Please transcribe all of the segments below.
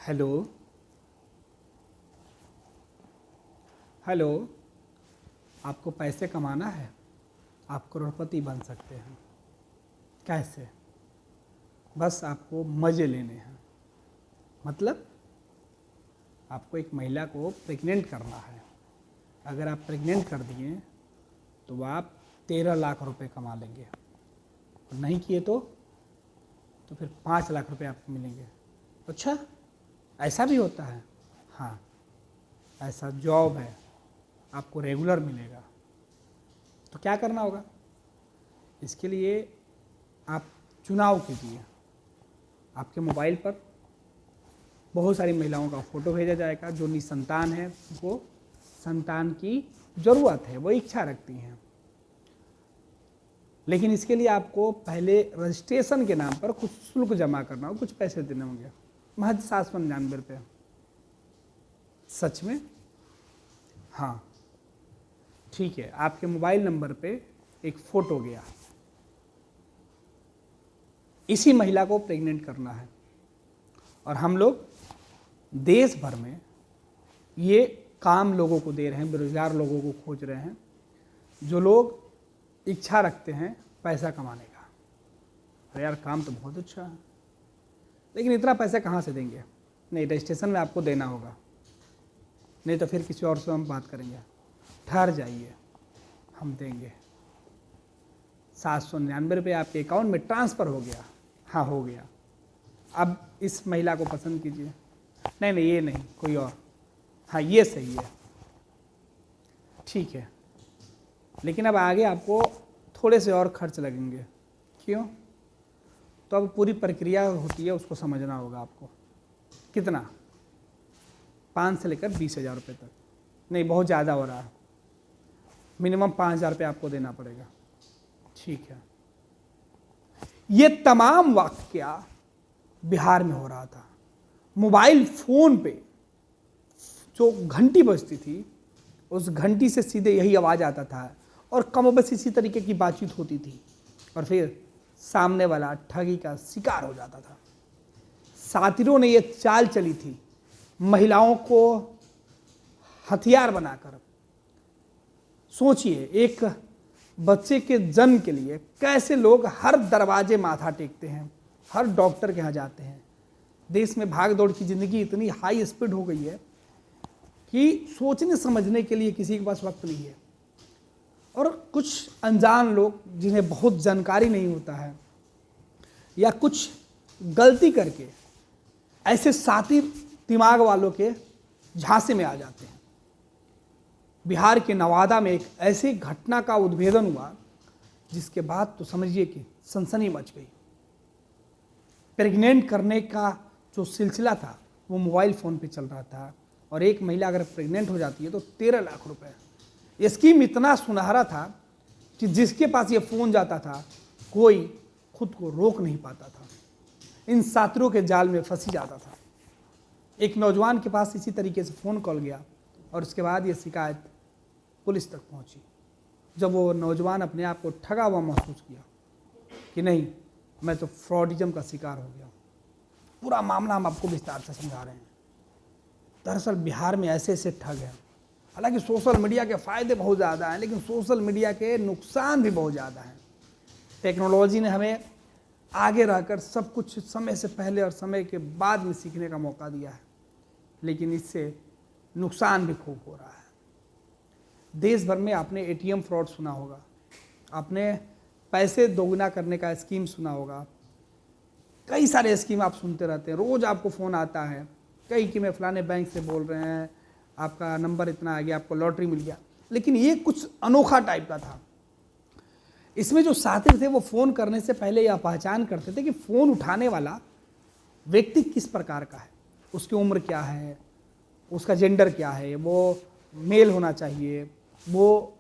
Hello. Hello. आपको पैसे कमाना है, आप करोड़पति बन सकते हैं। कैसे? बस आपको मज़े लेने हैं। मतलब आपको एक महिला को प्रेग्नेंट करना है। अगर आप प्रेग्नेंट कर दिए तो आप 13 लाख रुपए कमा लेंगे, और नहीं किए तो फिर 5 लाख रुपए आपको मिलेंगे। अच्छा, ऐसा भी होता है? हाँ, ऐसा जॉब है, आपको रेगुलर मिलेगा। तो क्या करना होगा? इसके लिए आप चुनाव कीजिए। आपके मोबाइल पर बहुत सारी महिलाओं का फ़ोटो भेजा जाएगा जो निसंतान है, उनको संतान की ज़रूरत है, वो इच्छा रखती हैं। लेकिन इसके लिए आपको पहले रजिस्ट्रेशन के नाम पर कुछ शुल्क जमा करना हो, कुछ पैसे देने होंगे, महज 799 रुपये। सच में? हाँ, ठीक है। आपके मोबाइल नंबर पे एक फ़ोटो गया, इसी महिला को प्रेग्नेंट करना है, और हम लोग देश भर में ये काम लोगों को दे रहे हैं, बेरोजगार लोगों को खोज रहे हैं, जो लोग इच्छा रखते हैं पैसा कमाने का। अरे यार, काम तो बहुत अच्छा है, लेकिन इतना पैसा कहाँ से देंगे? नहीं, रजिस्ट्रेशन में आपको देना होगा, नहीं तो फिर किसी और से हम बात करेंगे। ठहर जाइए, हम देंगे। 799 रुपये आपके अकाउंट में ट्रांसफ़र हो गया। हाँ, हो गया। अब इस महिला को पसंद कीजिए। नहीं नहीं, ये नहीं, कोई और। हाँ, ये सही है, ठीक है। लेकिन अब आगे आपको थोड़े से और खर्च लगेंगे। क्यों? तो अब पूरी प्रक्रिया होती है, उसको समझना होगा आपको। कितना? 5 से लेकर 20,000 रुपये तक। नहीं, बहुत ज़्यादा हो रहा है, मिनिमम 5,000 रुपये आपको देना पड़ेगा। ठीक है। ये तमाम वाकया बिहार में हो रहा था। मोबाइल फ़ोन पे जो घंटी बजती थी, उस घंटी से सीधे यही आवाज़ आता था, और कम बस इसी तरीके की बातचीत होती थी, और फिर सामने वाला ठगी का शिकार हो जाता था। सातिरों ने ये चाल चली थी, महिलाओं को हथियार बनाकर। सोचिए, एक बच्चे के जन्म के लिए कैसे लोग हर दरवाजे माथा टेकते हैं, हर डॉक्टर के यहाँ जाते हैं। देश में भाग दौड़ की ज़िंदगी इतनी हाई स्पीड हो गई है कि सोचने समझने के लिए किसी के पास वक्त नहीं है। और कुछ अनजान लोग, जिन्हें बहुत जानकारी नहीं होता है, या कुछ गलती करके ऐसे सातिर दिमाग वालों के झांसे में आ जाते हैं। बिहार के नवादा में एक ऐसी घटना का उद्भेदन हुआ जिसके बाद तो समझिए कि सनसनी मच गई। प्रेग्नेंट करने का जो सिलसिला था वो मोबाइल फ़ोन पे चल रहा था, और एक महिला अगर प्रेग्नेंट हो जाती है तो 13 लाख रुपए। ये स्कीम इतना सुनहरा था कि जिसके पास ये फ़ोन जाता था कोई खुद को रोक नहीं पाता था, इन सातिरों के जाल में फंसी जाता था। एक नौजवान के पास इसी तरीके से फ़ोन कॉल गया, और उसके बाद ये शिकायत पुलिस तक पहुंची। जब वो नौजवान अपने आप को ठगा हुआ महसूस किया कि नहीं, मैं तो फ्रॉडिज्म का शिकार हो गया। पूरा मामला हम आपको विस्तार से समझा रहे हैं। दरअसल बिहार में ऐसे ऐसे ठग हैं। हालांकि सोशल मीडिया के फ़ायदे बहुत ज़्यादा हैं, लेकिन सोशल मीडिया के नुकसान भी बहुत ज़्यादा हैं। टेक्नोलॉजी ने हमें आगे रहकर सब कुछ समय से पहले और समय के बाद में सीखने का मौका दिया है, लेकिन इससे नुकसान भी खूब हो रहा है। देश भर में आपने एटीएम फ्रॉड सुना होगा, आपने पैसे दोगुना करने का स्कीम सुना होगा, कई सारे स्कीम आप सुनते रहते हैं। रोज़ आपको फ़ोन आता है कई कि मैं फ़लाने बैंक से बोल रहे हैं, आपका नंबर इतना आ गया, आपको लॉटरी मिल गया। लेकिन ये कुछ अनोखा टाइप का था। इसमें जो साथी थे वो फ़ोन करने से पहले यह पहचान करते थे कि फ़ोन उठाने वाला व्यक्ति किस प्रकार का है, उसकी उम्र क्या है, उसका जेंडर क्या है, वो मेल होना चाहिए, वो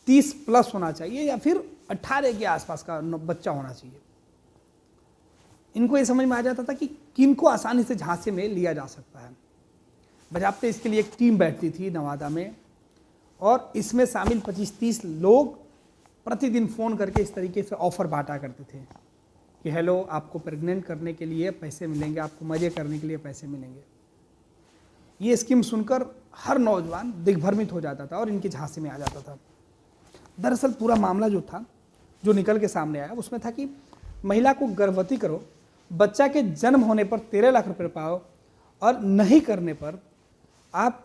30 प्लस होना चाहिए, या फिर 18 के आसपास का बच्चा होना चाहिए। इनको ये समझ में आ जाता था कि किनको आसानी से झांसे में लिया जा सकता है। बजाते इसके लिए एक टीम बैठती थी नवादा में, और इसमें शामिल 25-30 लोग प्रतिदिन फ़ोन करके इस तरीके से ऑफ़र बांटा करते थे कि हेलो आपको प्रेग्नेंट करने के लिए पैसे मिलेंगे, आपको मज़े करने के लिए पैसे मिलेंगे। ये स्कीम सुनकर हर नौजवान दिग्भ्रमित हो जाता था और इनकी झांसे में आ जाता था। दरअसल पूरा मामला जो था, जो निकल के सामने आया, उसमें था कि महिला को गर्भवती करो, बच्चा के जन्म होने पर 13 लाख रुपए पाओ और नहीं करने पर आप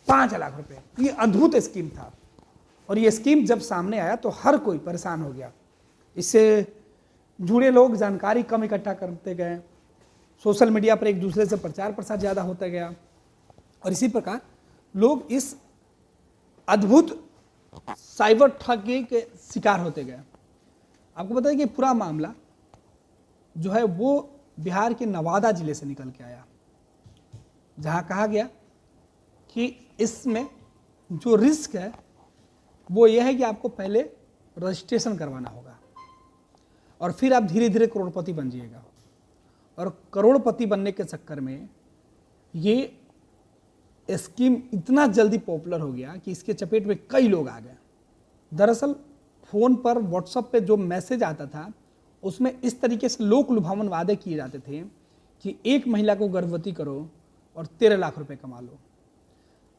5 लाख रुपए। ये अद्भुत स्कीम था और ये स्कीम जब सामने आया तो हर कोई परेशान हो गया। इससे जुड़े लोग जानकारी कम इकट्ठा करते गए, सोशल मीडिया पर एक दूसरे से प्रचार प्रसार ज़्यादा होता गया और इसी प्रकार लोग इस अद्भुत साइबर ठगी के शिकार होते गए। आपको पता है कि पूरा मामला जो है वो बिहार के नवादा जिले से निकल के आया, जहां कहा गया कि इसमें जो रिस्क है वो ये है कि आपको पहले रजिस्ट्रेशन करवाना होगा और फिर आप धीरे धीरे करोड़पति बन जाइएगा। और करोड़पति बनने के चक्कर में ये स्कीम इतना जल्दी पॉपुलर हो गया कि इसके चपेट में कई लोग आ गए। दरअसल फ़ोन पर व्हाट्सएप पे जो मैसेज आता था उसमें इस तरीके से लोक लुभावन वादे किए जाते थे कि एक महिला को गर्भवती करो और 13 लाख रुपए कमा लो,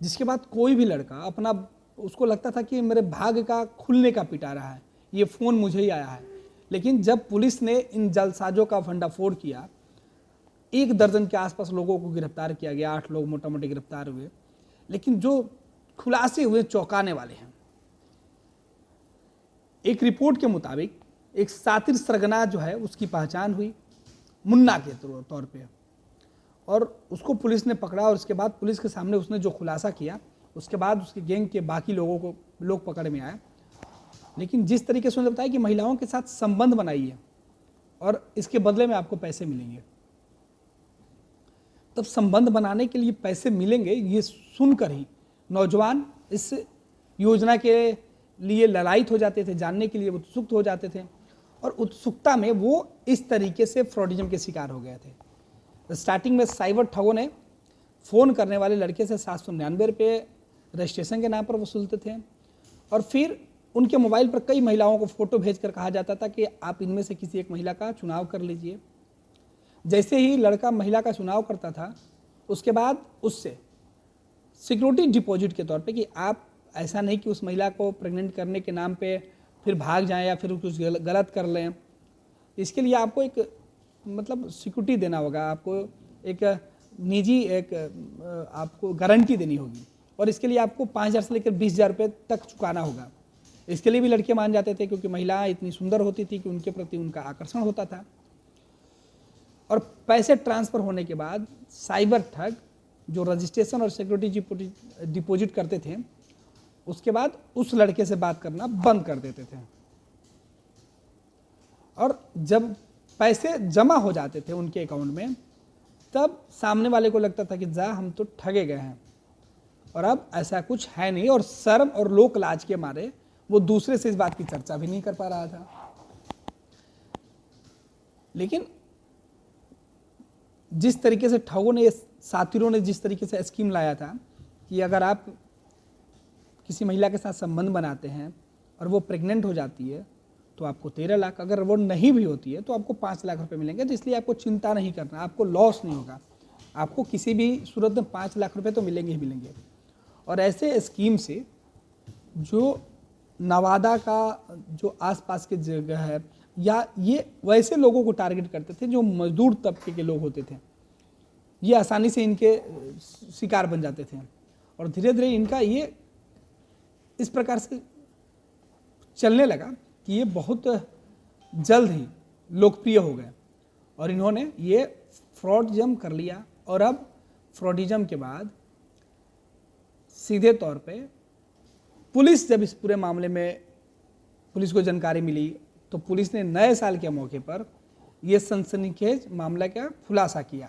जिसके बाद कोई भी लड़का अपना, उसको लगता था कि मेरे भाग्य का खुलने का पिटा रहा है, ये फ़ोन मुझे ही आया है। लेकिन जब पुलिस ने इन जालसाजों का भंडाफोड़ किया, 1 दर्जन के आसपास लोगों को गिरफ्तार किया गया, 8 लोग मोटा मोटी गिरफ्तार हुए। लेकिन जो खुलासे हुए चौंकाने वाले हैं। एक रिपोर्ट के मुताबिक एक सातिर सरगना जो है उसकी पहचान हुई मुन्ना के तौर पे और उसको पुलिस ने पकड़ा और उसके बाद पुलिस के सामने उसने जो खुलासा किया, उसके बाद उसके गैंग के बाकी लोगों को लोग पकड़ में आए। लेकिन जिस तरीके से उन्होंने बताया कि महिलाओं के साथ संबंध बनाइए और इसके बदले में आपको पैसे मिलेंगे, तब संबंध बनाने के लिए पैसे मिलेंगे ये सुनकर ही नौजवान इस योजना के लिए ललायित हो जाते थे, जानने के लिए उत्सुक हो जाते थे और उत्सुकता में वो इस तरीके से फ्रॉडिज्म के शिकार हो गए थे। स्टार्टिंग में साइबर ठगों ने फ़ोन करने वाले लड़के से 799 रुपये रजिस्ट्रेशन के नाम पर वसूलते थे और फिर उनके मोबाइल पर कई महिलाओं को फ़ोटो भेजकर कहा जाता था कि आप इनमें से किसी एक महिला का चुनाव कर लीजिए। जैसे ही लड़का महिला का चुनाव करता था, उसके बाद उससे सिक्योरिटी डिपॉजिट के तौर पे कि आप ऐसा नहीं कि उस महिला को प्रेग्नेंट करने के नाम पे फिर भाग जाएं या फिर कुछ गलत कर लें, इसके लिए आपको एक मतलब सिक्योरिटी देना होगा, आपको एक निजी एक आपको गारंटी देनी होगी और इसके लिए आपको 5,000 से लेकर 20,000 रुपये तक चुकाना होगा। इसके लिए भी लड़के मान जाते थे क्योंकि महिलाएं इतनी सुंदर होती थी कि उनके प्रति उनका आकर्षण होता था। और पैसे ट्रांसफ़र होने के बाद साइबर ठग जो रजिस्ट्रेशन और सिक्योरिटी डिपॉजिट करते थे, उसके बाद उस लड़के से बात करना बंद कर देते थे और जब पैसे जमा हो जाते थे उनके अकाउंट में, तब सामने वाले को लगता था कि जा हम तो ठगे गए हैं और अब ऐसा कुछ है नहीं और शर्म और लोक लाज के मारे वो दूसरे से इस बात की चर्चा भी नहीं कर पा रहा था। लेकिन जिस तरीके से ठगों ने, सातिरों ने जिस तरीके से स्कीम लाया था कि अगर आप किसी महिला के साथ संबंध बनाते हैं और वो प्रेग्नेंट हो जाती है तो आपको 13 लाख, अगर वो नहीं भी होती है तो आपको 5 लाख रुपए मिलेंगे। तो इसलिए आपको चिंता नहीं करना, आपको लॉस नहीं होगा, आपको किसी भी सूरत में 5 लाख रुपए तो मिलेंगे ही मिलेंगे। और ऐसे स्कीम से जो नवादा का जो आसपास के जगह है, या ये वैसे लोगों को टारगेट करते थे जो मजदूर तबके के लोग होते थे, ये आसानी से इनके शिकार बन जाते थे और धीरे धीरे इनका ये इस प्रकार से चलने लगा कि ये बहुत जल्द ही लोकप्रिय हो गए और इन्होंने ये फ्रॉडिज्म कर लिया। और अब फ्रॉडिज्म के बाद सीधे तौर पे पुलिस, जब इस पूरे मामले में पुलिस को जानकारी मिली तो पुलिस ने नए साल के मौके पर यह सनसनीखेज मामला का खुलासा किया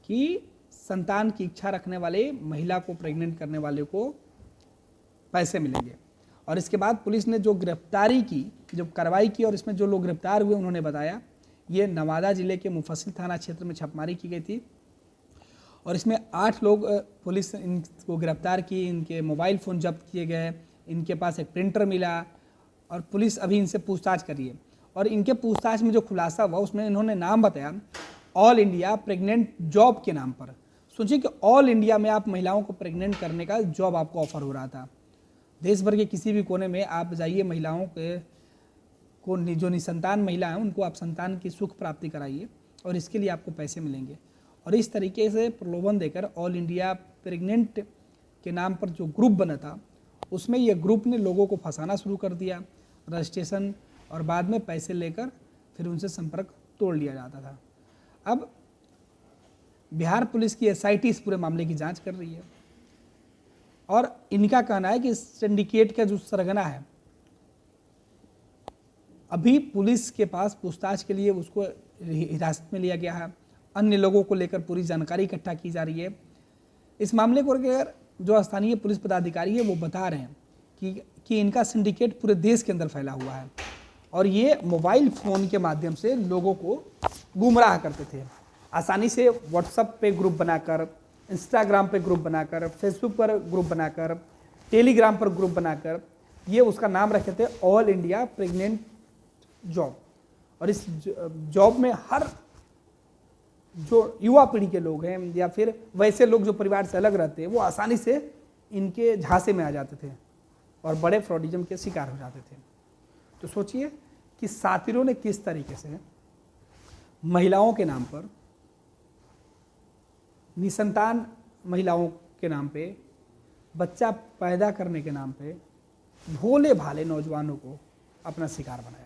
कि संतान की इच्छा रखने वाले महिला को प्रेग्नेंट करने वाले को पैसे मिलेंगे। और इसके बाद पुलिस ने जो गिरफ्तारी की, जो कार्रवाई की और इसमें जो लोग गिरफ्तार हुए उन्होंने बताया ये नवादा जिले के मुफस्सिल थाना क्षेत्र में छापेमारी की गई थी और इसमें 8 लोग पुलिस इनको गिरफ्तार की, इनके मोबाइल फ़ोन जब्त किए गए, इनके पास एक प्रिंटर मिला और पुलिस अभी इनसे पूछताछ कर रही है। और इनके पूछताछ में जो खुलासा हुआ उसमें इन्होंने नाम बताया ऑल इंडिया प्रेग्नेंट जॉब के नाम पर। सोचिए कि ऑल इंडिया में आप महिलाओं को प्रेग्नेंट करने का जॉब आपको ऑफर हो रहा था। देश भर के किसी भी कोने में आप जाइए, महिलाओं के को जो निसंतान महिला हैं उनको आप संतान की सुख प्राप्ति कराइए और इसके लिए आपको पैसे मिलेंगे। और इस तरीके से प्रलोभन देकर ऑल इंडिया प्रेग्नेंट के नाम पर जो ग्रुप बना था उसमें ये ग्रुप ने लोगों को फंसाना शुरू कर दिया, रजिस्ट्रेशन और बाद में पैसे लेकर फिर उनसे संपर्क तोड़ लिया जाता था। अब बिहार पुलिस की एसआईटी इस पूरे मामले की जांच कर रही है और इनका कहना है कि इस सिंडिकेट का जो सरगना है अभी पुलिस के पास पूछताछ के लिए उसको हिरासत में लिया गया है। अन्य लोगों को लेकर पूरी जानकारी इकट्ठा की जा रही है। इस मामले को लेकर जो स्थानीय पुलिस पदाधिकारी है वो बता रहे हैं कि इनका सिंडिकेट पूरे देश के अंदर फैला हुआ है और ये मोबाइल फ़ोन के माध्यम से लोगों को गुमराह करते थे। आसानी से व्हाट्सएप पे ग्रुप बनाकर, इंस्टाग्राम पे ग्रुप बनाकर, फेसबुक पर ग्रुप बनाकर, टेलीग्राम पर ग्रुप बनाकर ये उसका नाम रखे थे ऑल इंडिया प्रेग्नेंट जॉब। और इस जॉब में हर जो युवा पीढ़ी के लोग हैं या फिर वैसे लोग जो परिवार से अलग रहते हैं वो आसानी से इनके झांसे में आ जाते थे और बड़े फ्रॉडिज्म के शिकार हो जाते थे। तो सोचिए कि सातिरों ने किस तरीके से महिलाओं के नाम पर, निसंतान महिलाओं के नाम पे, बच्चा पैदा करने के नाम पे भोले भाले नौजवानों को अपना शिकार बनाया।